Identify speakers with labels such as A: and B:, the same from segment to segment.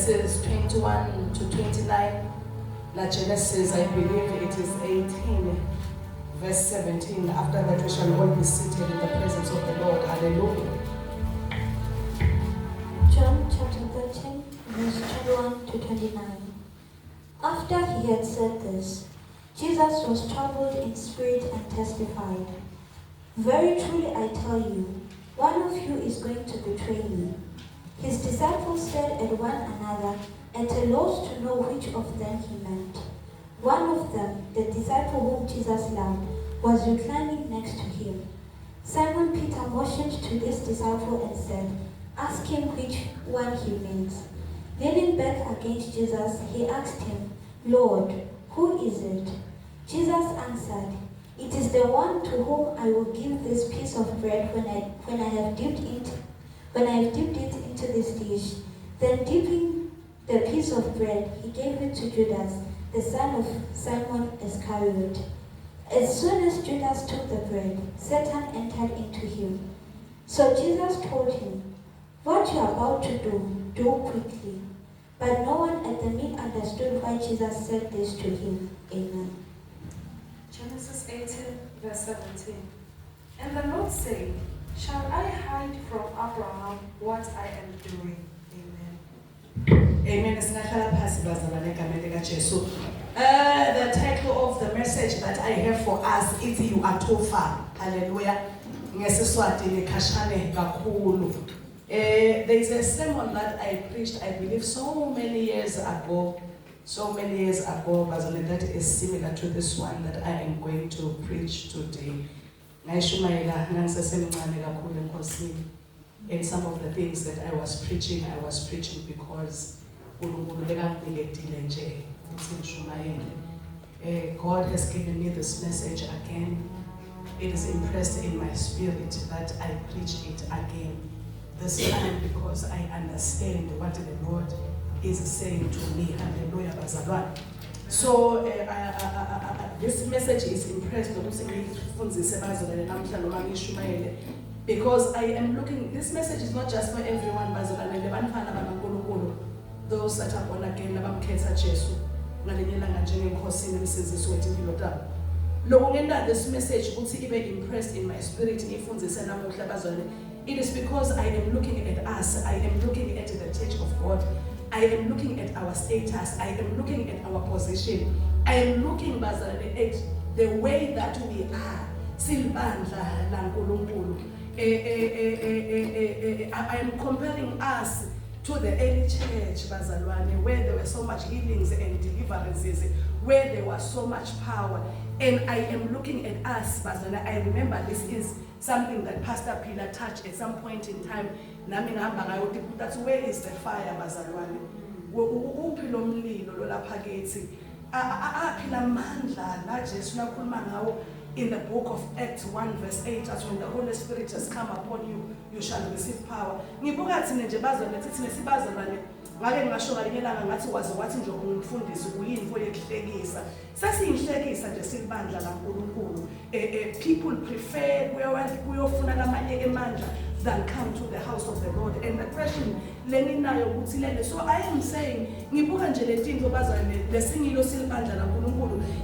A: verses 21 to 29. La Genesis, I believe it is 18, verse 17. After that, we shall all be seated in the presence of the Lord. Hallelujah.
B: John chapter 13, verse 21 to 29. After he had said this, Jesus was troubled in spirit and testified, "Very truly I tell you, one of you is going to betray me." His disciples stared at one another, at a loss to know which of them he meant. One of them, the disciple whom Jesus loved, was reclining next to him. Simon Peter motioned to this disciple and said, "Ask him which one he means." Leaning back against Jesus, he asked him, "Lord, who is it?" Jesus answered, "It is the one to whom I will give this piece of bread when I have dipped it into this dish." Then dipping the piece of bread, he gave it to Judas, the son of Simon Iscariot. As soon as Judas took the bread, Satan entered into him. So Jesus told him, "What you are about to do, do quickly." But no one at the meal understood why Jesus said this to him. Amen.
C: Genesis 18, verse 17. And the Lord said, "Shall I hide from Abraham what I am doing?" Amen.
A: Amen. The title of the message that I have for us is "You Are Too Far." Hallelujah. There is a sermon that I preached, I believe, so many years ago, but that is similar to this one that I am going to preach today. And some of the things that I was preaching because God has given me this message again. It is impressed in my spirit that I preach it again. This time because I understand what the Lord is saying to me. Hallelujah, bazalwane. So this message is impressed because I am looking. This message is not just for everyone, bazalwane. Those that are born again, this message be impressed in my spirit. It is because I am looking at us, I am looking at the church of God, I am looking at our status, I am looking at our position, I am looking at the way that we are. I am comparing us to the early church, where there were so much healings and deliverances, where there was so much power. And I am looking at us, I remember this is something that Pastor Peter touched at some point in time. That's where is the fire, bazalwane? In the book of Acts 1 verse 8, as when the Holy Spirit has come upon you, you shall receive power. People prefer than come to the house of the Lord. And the question, so I am saying,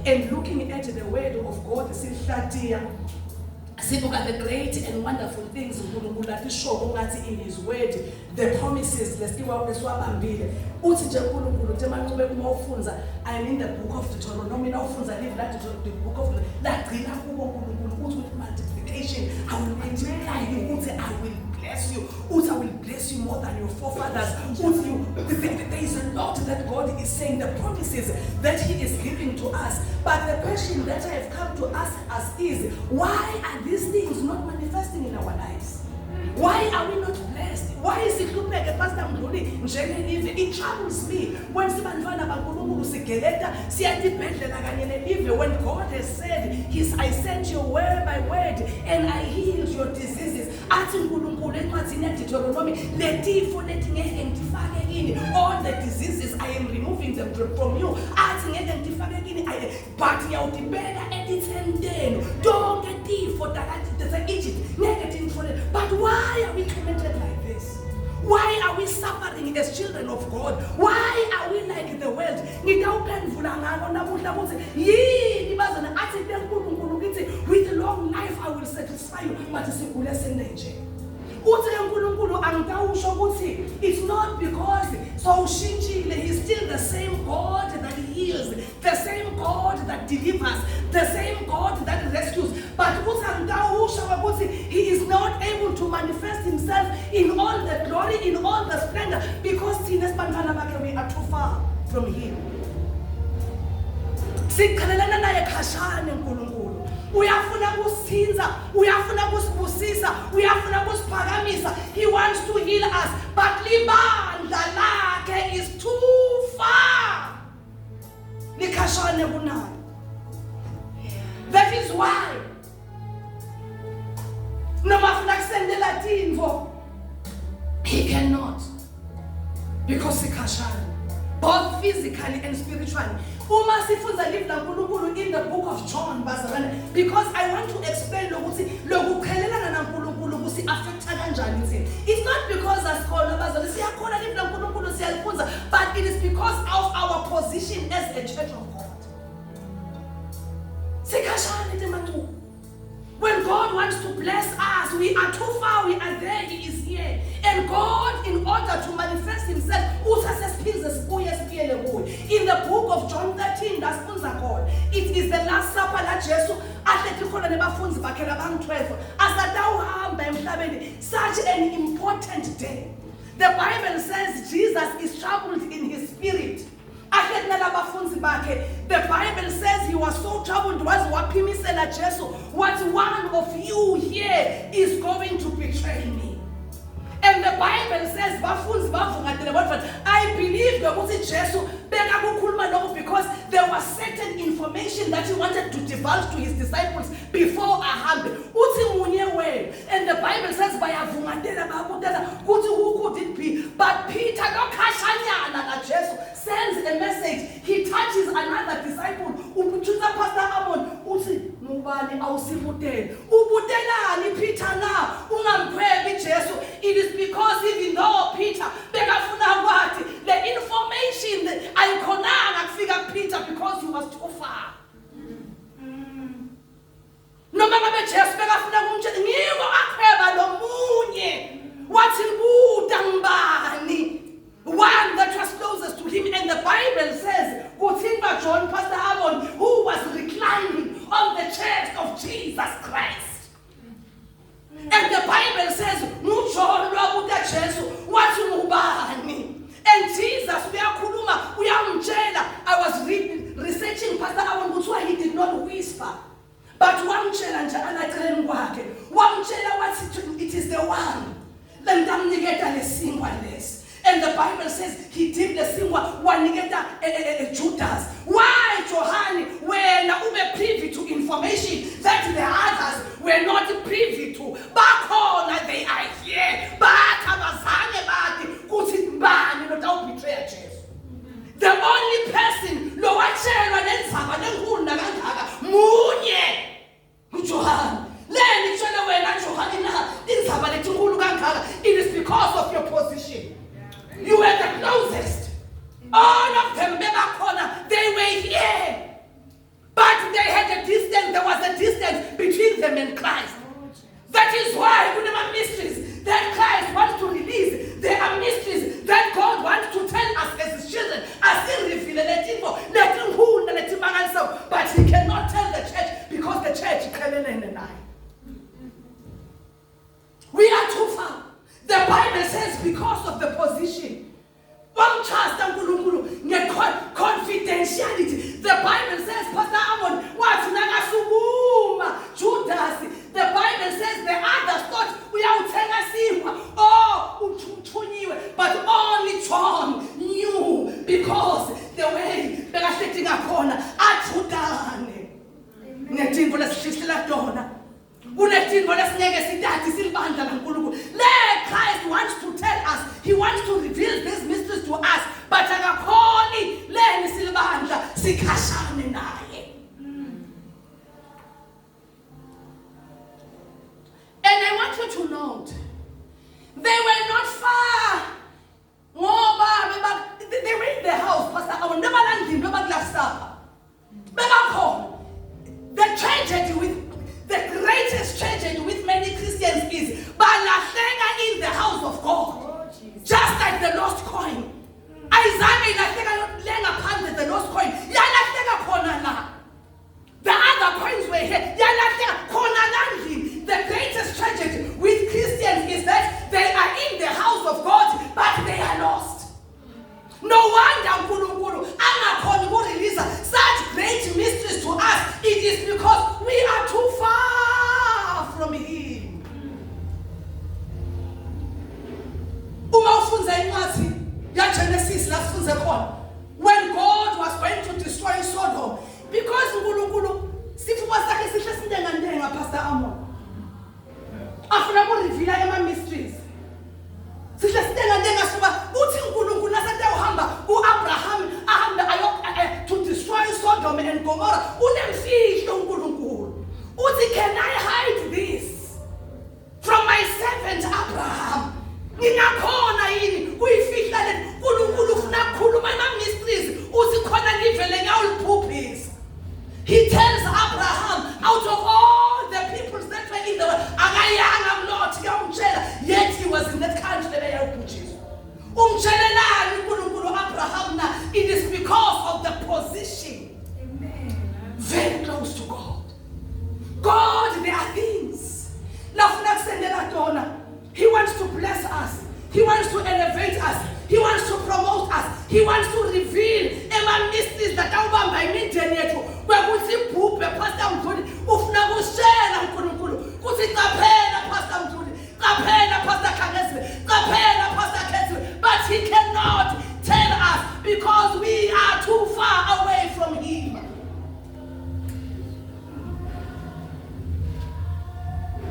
A: and looking at the word of God, the great and wonderful things in His word, the promises, I am in the book of Deuteronomy, the book of multiplication. I will multiply you, I will bless you, I will bless you more than your forefathers. There is a lot that God is saying, the promises that He is giving to us. But the question that I have come to ask us is, why are these things not manifesting in our lives? Why are we not blessed? Why is it look like a pastor Mduli? It troubles me when when God has said, I sent you word by word and I healed your diseases. All the diseases, I am removing them from you. But don't get deep for Egypt. But why are we tormented like this? Why are we suffering as children of God? Why are we like the world? Ngitawuphendvula ngalo namuhla ukuthi yini bazana athi kuNkulunkulu ngithi with long life I will satisfy you, but sigule senenje. Uthi uNkulunkulu angitawusho ukuthi it's not because sowushintshile, he's still the same God that heals, the same God that delivers, the same God that rescues. But uthi angitawusho ukuthi he is not able to manifest himself in all the glory, in all the splendor, because we are too far from him. Sikhalelana naye khashane uNkulunkulu. Uyafuna kusinza, uyafuna kusibusisa, uyafuna kusiphakamisa. He wants to heal us, but libandla lakhe is too far. Likhashane kunayo. That is why noma afuna kusendela tintfo, he cannot, because sikhashane, both physically and spiritually. Uma sifunza live laNkulunkulu in the book of John bazalwane, because I want to explain lokuthi lokukhelelana naNkulunkulu kusi affecta kanjani thina. It's not because asikhona bazalwane siyakhona live laNkulunkulu siyalifunza, but it is because of our position as a church of God. Sikhashane temancu. When God wants to bless us, we are too far, we are there, he is here. And God, in order to manifest himself, in the book of John 13, that's God. It is the Last Supper that Jesus such an important day. The Bible says Jesus is troubled in his spirit. The Bible says he was so troubled what one of you here is going to betray me. And the Bible says I believe because there was certain information that he wanted to divulge to his disciples before Ahab. And the Bible says who could it be? But Peter sends a message. He touches another disciple. Pastor Amon, Peter na it is because even though Peter the information I cannot figure Peter because he was too far. No matter Jesus bekafuna kumtshela ngiko akhweba lomunye wathi ngudambani, one that was closest to him. And the Bible says John, Pastor Amon, who was reclining on the chest of Jesus Christ. And the Bible says John wabuta Jesu wathi ngubani. And Jesus I was researching Pastor Amon why he did not whisper. But wamtshela nje alaceleni kwakhe, wamtshela wathi it is the one. Then damniketa lesingwa lesi. And the Bible says he did the singwa waniketa Judas. Why Johani when ube privy to information that the others were not privy to? Back on they are here. But abazange bathi kuthi mbani lo betray Jesus. The only person lo watshelwa lenzaba lenkulu kangaka munye uJohani. Leni tshela wena Johani na inzaba lenkulu kangaka, it is because of your position. You were the closest. All of them, they were here. But they had a distance. There was a distance between them and Christ. That is why we have mysteries that Christ wants to release. There are mysteries that God wants to tell us as his children. But he cannot tell the church because the church is. We are too far. The Bible says because of the position. Confidentiality. The Bible says, Pastor Amon, Judas. The Bible says the others thought we are but only John knew because the way they are sitting a corner at Judane. Christ wants to tell us, he wants to reveal these mysteries to us, but and I want you to note, they were not far ayilahleka lengaphandle the lost coin yalahleka khona la. The other coins were here yalahleka khona landlini. The greatest tragedy with Christians is that they are in the house of God but they are lost. No wonder uNkulunkulu angakhona ukurelease such great mysteries to us. It is because we are too far from Him. Uma ufunza incwadi ya Genesis la sifunze khona, when God was going to destroy Sodom, because uNkulunkulu sifuba sakhe sihle sindengandenga Pastor Amon. Afuna ukurevela ema mysteries. Sihle sindengandenga sifuba uthi uNkulunkulu nasathe uhamba uAbraham ahambe to destroy Sodom and Gomorrah. Unemfihlo uNkulunkulu. Uthi, can I hide this from my servant Abraham? Ngingakhona yini kuyifihla le uNkulunkulu ufuna ukukhuluma ama mysteries uthi khona livele ngawuliphuphisa. He tells Abraham, out of all the peoples that were in the world, akayanga mlothi yamtshela, yet he was in that country ebeyawubhujiswa. Umtshelelani uNkulunkulu Abraham na, it is because of the position. Amen. Very close to God. God, there are things. He wants to bless us. He wants to elevate us. He wants to promote us. He wants to reveal ema mysteries that awubamba imindeni yethu. Kwekuthi ibhubhe Pastor Mthuli ufuna kushela uNkulunkulu. Kuthi qaphela Pastor Mthuli, qaphela Pastor Khangezile, qaphela Pastor Khethwe. But he cannot tell us because we are too far away from Him.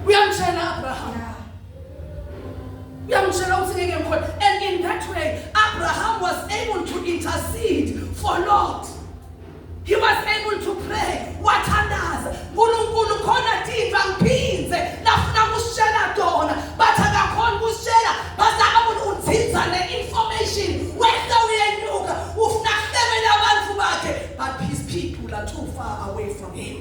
A: We are Abraham. And in that way, Abraham was able to intercede for Lot. He was able to pray. Wathandaza. Nkulunkulu khona tindwa ngiphinze lafuna kushela tona. But akakhona kushela Pastor Amon uzinza le information. Whether uyenyuka ufuna kuhlemela abantu bakhe. But his people are too far away from him.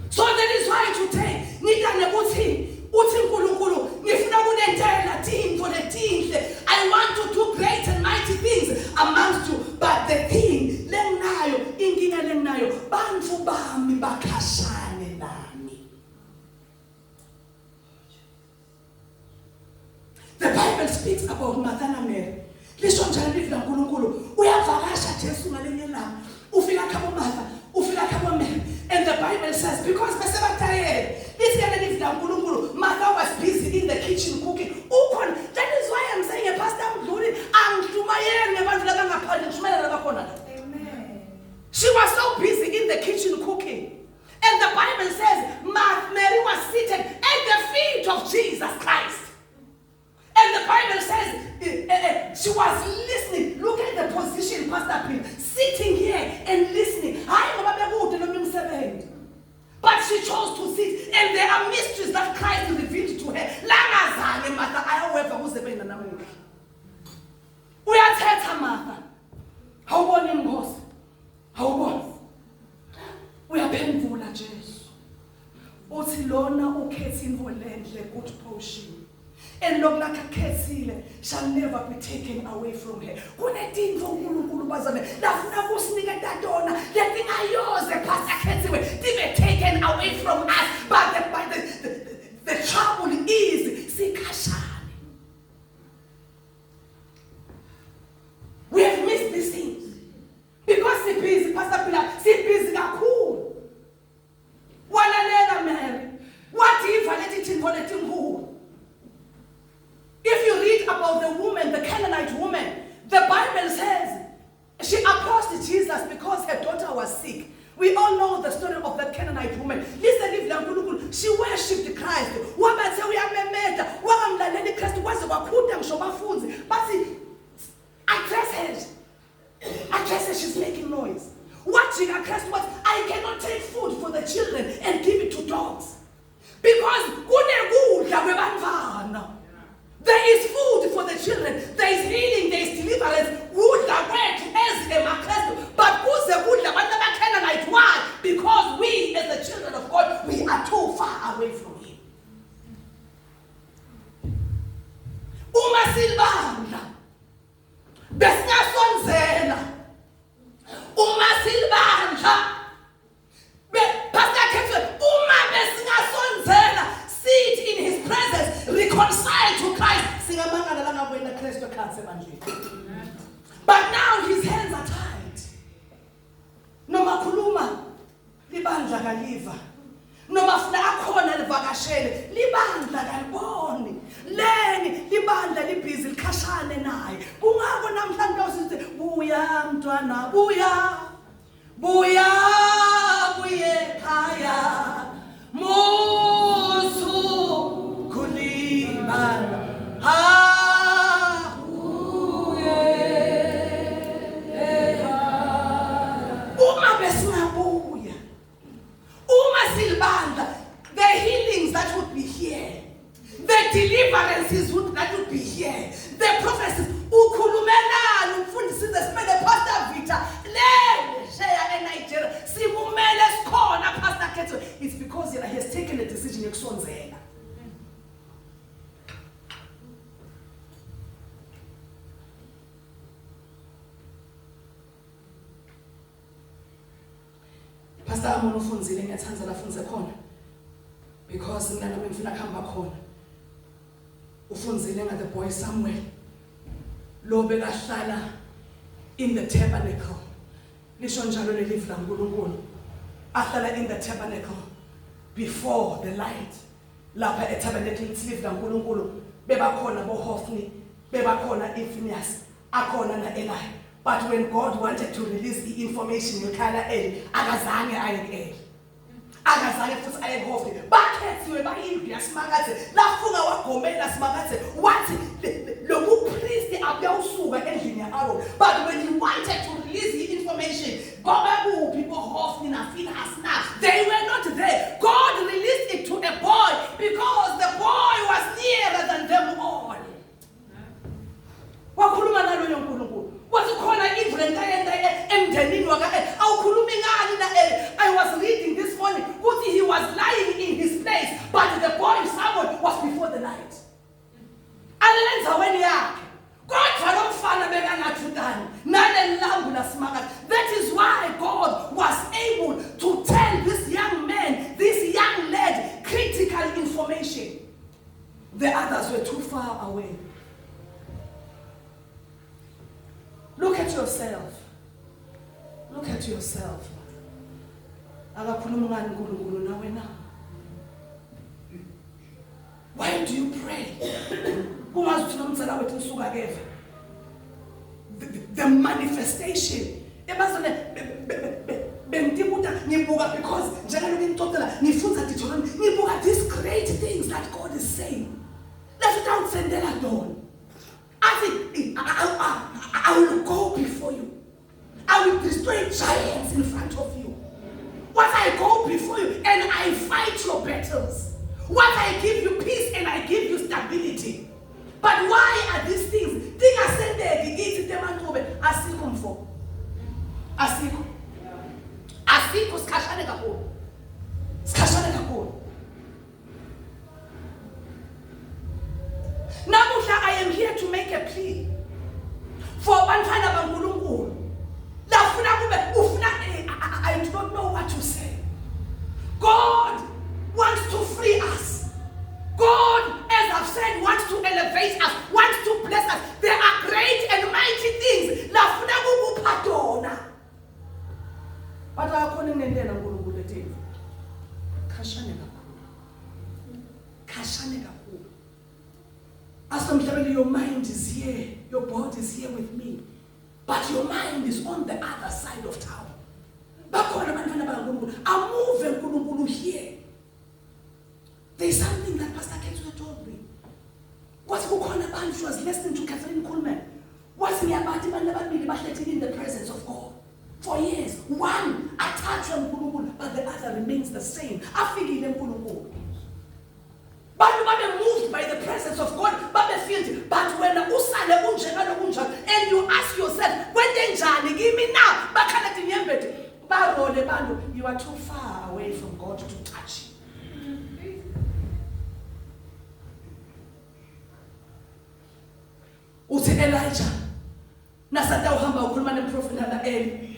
A: So that is why today ngidane kuthi uNkulunkulu ngifuna kunentela tindvo letinhle. I want to do great and mighty things amongst you, but the thing lengayo inkinga lengayo bantfu bami bakhashane nami. The Bible speaks about Martha and Mary. Lisho njalo livila uNkulunkulu uyavakasha Jesu ngalenye langa ufika khabo Martha ufika khabo Mary. And the Bible says, because Martha was busy in the kitchen cooking. That is why I'm saying, Pastor Mdluli, Amen. She was so busy in the kitchen cooking. And the Bible says, Mary was seated at the feet of Jesus Christ. And the Bible says, she was listening. Look at the position, Pastor Pim, sitting here and listening. But she chose to sit, and there are mysteries that Christ revealed to her. We are Teta Martha. How about him, boss? How about? We are painful, Jesus. Otilona ukhethi involendle good portion. And Lord, like a ketsile shall never be taken away from her. Kunedinto uNkulunkulu bazame lafuna kusinika dadona leti ayoze Pastor Khethiwe be taken away from us. But the trouble is sikashane. We have missed these things because si busy, Pastor Pilar, si busy kakhulu. Walalela Mary. What if I let it in who? If you read about the woman, the Canaanite woman, the Bible says she approached Jesus because her daughter was sick. We all know the story of that Canaanite woman. Listen, she worshipped Christ. But see, address her, she's making noise. Watching her Christ was, I cannot take food for the children and give it to dogs. Because there is food for the children. There is healing. There is deliverance. But why? Because we, as the children of God, we are too far away from Him. Uma silbanda ibandla kaliva noma funa akhona livakashele libandla kaliboni leni libandla libhizi likhashane naye kungako namhlanje usithi buya mntwana buya ekhaya musu kulibala the healings that would be here, the deliverances that would be here, the prophecies. Ukhulumelana umfundisi simele Pastor Vita le share eNigeria simumele sikhona Pastor Ketho. It's because he has taken a decision yokusonzela. Pastor Amon ufunzile ngiyathanda lafunze khona because mina nami ngifuna khamba khona ufunzile nga the boy Samuel lo bekahlala in the tabernacle lisho njalo lelivu laNkulunkulu ahlala in the tabernacle before the light lapha etabernacle livu laNkulunkulu bebakhona boHofni bebakhona iPhinias akhona naEli. But when God wanted to release the information yokhala Eli akazange ayekele akazange futhi ayekhofi bakhethiwe bayindlu yaSimakathe lafunga wagomela Simakathe wathi loku priest abuyawusuka endlini yaAaron. But when he wanted to release the information people Hofni na Phinehas na they were not there. God released it to a boy because the boy was nearer than them all. Wakhuluma nalo yonkulunkulu wathi khona indlela emndenini wakaEli awukhulumi ngani naEli. I was reading this morning ukuthi he was lying in his place but the boy Samuel was before the light. Alenza weni yakhe kodwa lo mfana bekangathutani nale lambu laSimakathe. That is why God was able to tell this young man, this young lad, critical information. The others were too far away. Look at yourself. Look at yourself. Akakhuluma ngani uNkulunkulu nawe na? Why do you pray? Kungazuthi nomtsela wethu usuka keva. The manifestation. Ebazone bengitibuta ngibuka because njalo ngintotela ngifunza Deuteronomy ngibuka these great things that God is saying. Let's without sendela don. I will go before you. I will destroy giants in front of you. What I go before you and I fight your battles. What I give you peace and I give you stability. But why are these things? Asiko skashane kakhulu. Namuhla I am here to make a plea for bantwana baNkulunkulu. I do not know what to say. God wants to free us. God, as I've said, wants to elevate us, wants to bless us. There are great and mighty things. But I couldn't end as I'm telling you, your mind is here, your body is here with me, but your mind is on the other side of town. I'm moving here. There's something that Pastor Ketsu told me. What's she was listening to Catherine Kuhlman. What's in the presence of God for years? One attached to Nkulunkulu, but the other remains the same. I feel them Nkulunkulu. But you are moved by the presence of God, but when and you ask yourself, when they give me now, you are too far away from God to touch you. Uthi Elijah nasanda uhamba ukhuluma neprofeti naEli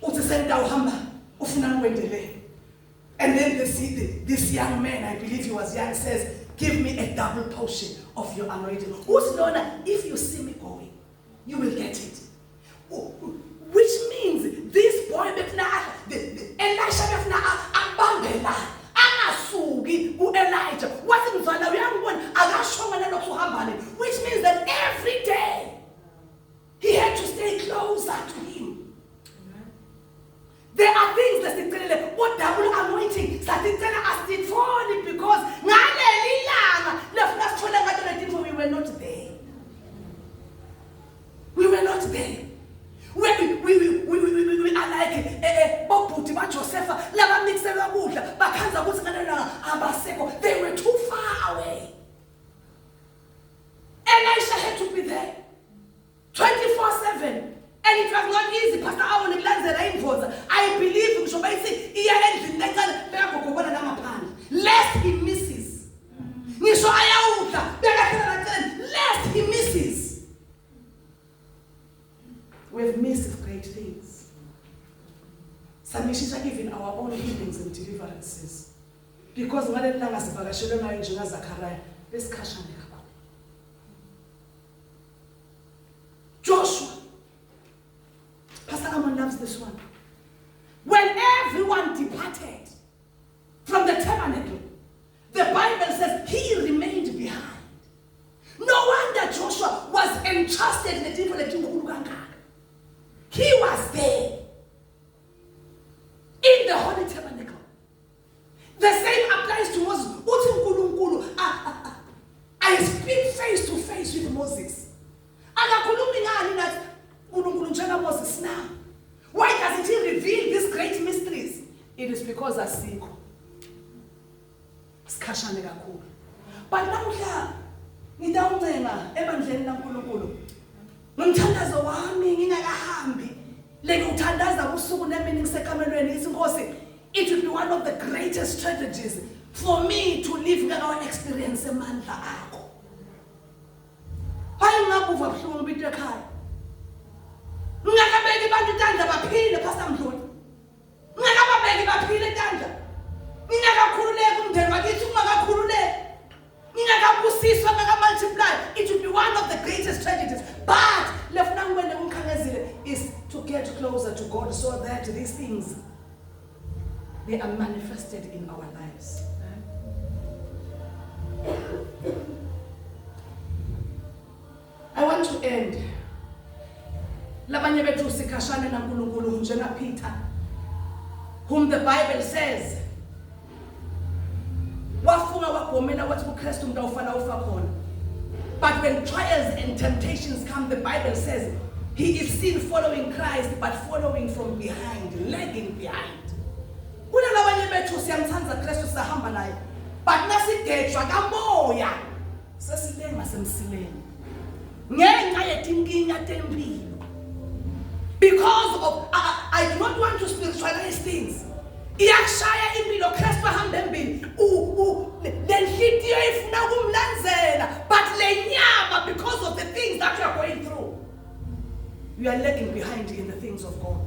A: uthi senda uhamba ufuna ngwendele. And then this young man, I believe he was young, says, give me a double portion of your anointing. If you see me going, you will get it. Which means this boy, Elisha, kaJosepha laba mixelwa kudla bakhanza ukuthi ngalelanga abasekho. They were too far away. Elisha had to be there 24/7. And it was not easy, Pastor. I want to glance I believe we should say, lest he misses. Lest he misses. We've missed great things. Some issues are given our own healings and deliverances. Because when the lang Zachariah, this kashan. Joshua. Pastor Amon loves this one. When everyone departed from the tabernacle, the Bible says he remained behind. No wonder Joshua was entrusted in the temple. He was there in the holy tabernacle. The same applies to Moses. I speak face to face with Moses. Moses now. Why doesn't he reveal these great mysteries? It is because asikho. Sikhashane kakhulu. But namuhla ngidawuncenga ebandleni laNkulunkulu. Ngimthandazo wami ngingakahambi. Leke uthandaza usuku nemini ngisekamelweni isinkosi. It will be one of the greatest strategies for me to live ngakawa experience emandla akho. Hayi ngakuva buhlungu bitwe ekhaya. Ngakabeki bantu tandla baphile Pastor Mdluli. Ngakababeki baphile tandla. Ngingakakhululeka umndeni wakithi ungakakhululeki. Ngingakabusiswa ngakamultiply. It will be one of the greatest tragedies. But lefuna ngwende kumkhangezile is to get closer to God so that these things they are manifested in our lives. I want to end. Labanye bethu sikhashane naNkulunkulu njenga Peter, whom the Bible says wafunga wagomela wathi uKristu umuntu awufana ufa khona. But when trials and temptations come, the Bible says he is seen following Christ but following from behind, lagging behind. Kuna labanye bethu siyamthanza Kristu sahamba naye, but nasigejwa kamoya sesilenga semsileni ngenxa yetinkinga tempilo. Because of I do not want to spiritualize things. Iyashaya impilo Kristu hamba embili. Lenhliziyo ifuna kumlandzela, but lenyama because of the things that you are going through. You are lagging behind in the things of God.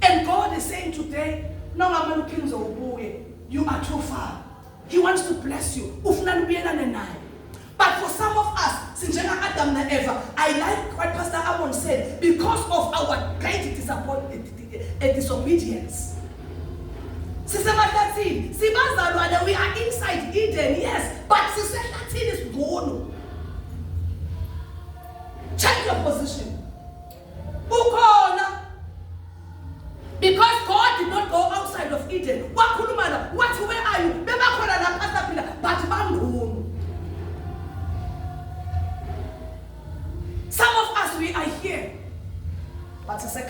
A: And God is saying today, you are too far. He wants to bless you. But for some of us, since Adam and Eva, I like what Pastor Amon said, because of our great disobedience. We are inside Eden, yes, but is born. Check your position. Because God did not go outside of Eden. Where are you? Some of us, we are here, but it's a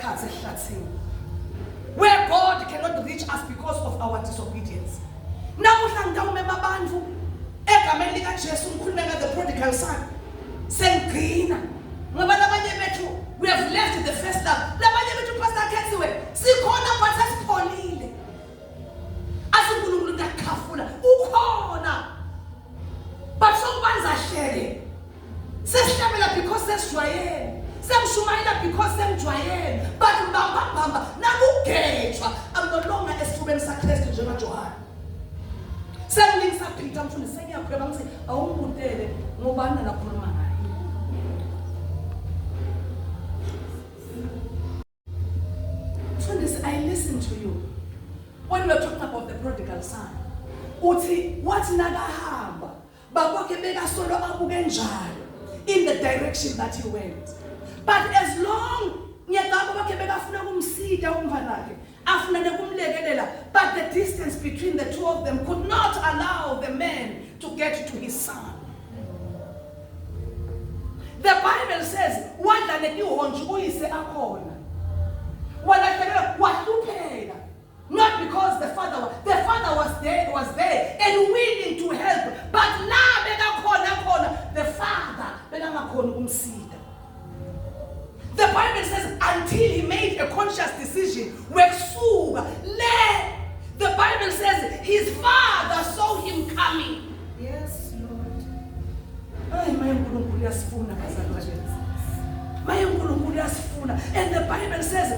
A: where God cannot reach us because of our disobedience. Now, the prodigal son, we have left the first love. But some ones are sharing. Because they're trying. Some shumaila because they're trying. But I'm no longer a student success to Jonah Johan. Some things are Peter. I'm trying to say, I won't tell you. No banana. I listen to you. When we are talking about the prodigal son, what's nagahamba? In the direction that he went. But as long but the distance between the two of them could not allow the man to get to his son. The Bible says, not Why? Because the father was there and willing to help. But the father the Bible says until he made a conscious decision, the Bible says his father saw him coming.
C: Yes, Lord.
A: And the Bible says,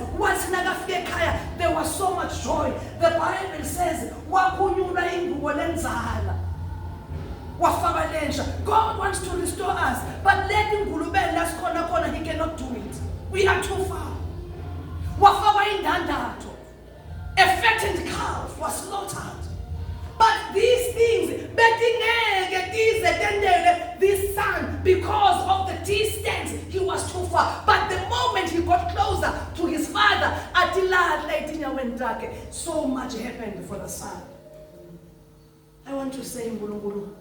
A: there was so much joy. The Bible says, God wants to restore us, but letting he cannot do it. We are too far. A fattened calf was slaughtered. But these things, this son, because of the distance, he was too far. But the moment he got closer to his father, so much happened for the son. I want to say, Ngulungulu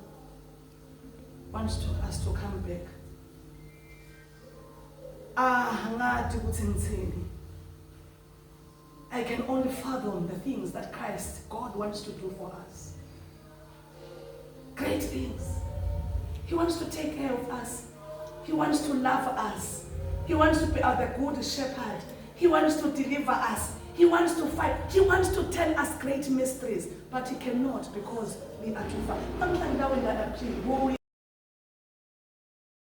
A: wants us to come back. I can only fathom the things that God wants to do for us. Great things. He wants to take care of us. He wants to love us. He wants to be the good shepherd. He wants to deliver us. He wants to fight. He wants to tell us great mysteries. But he cannot because we are too far.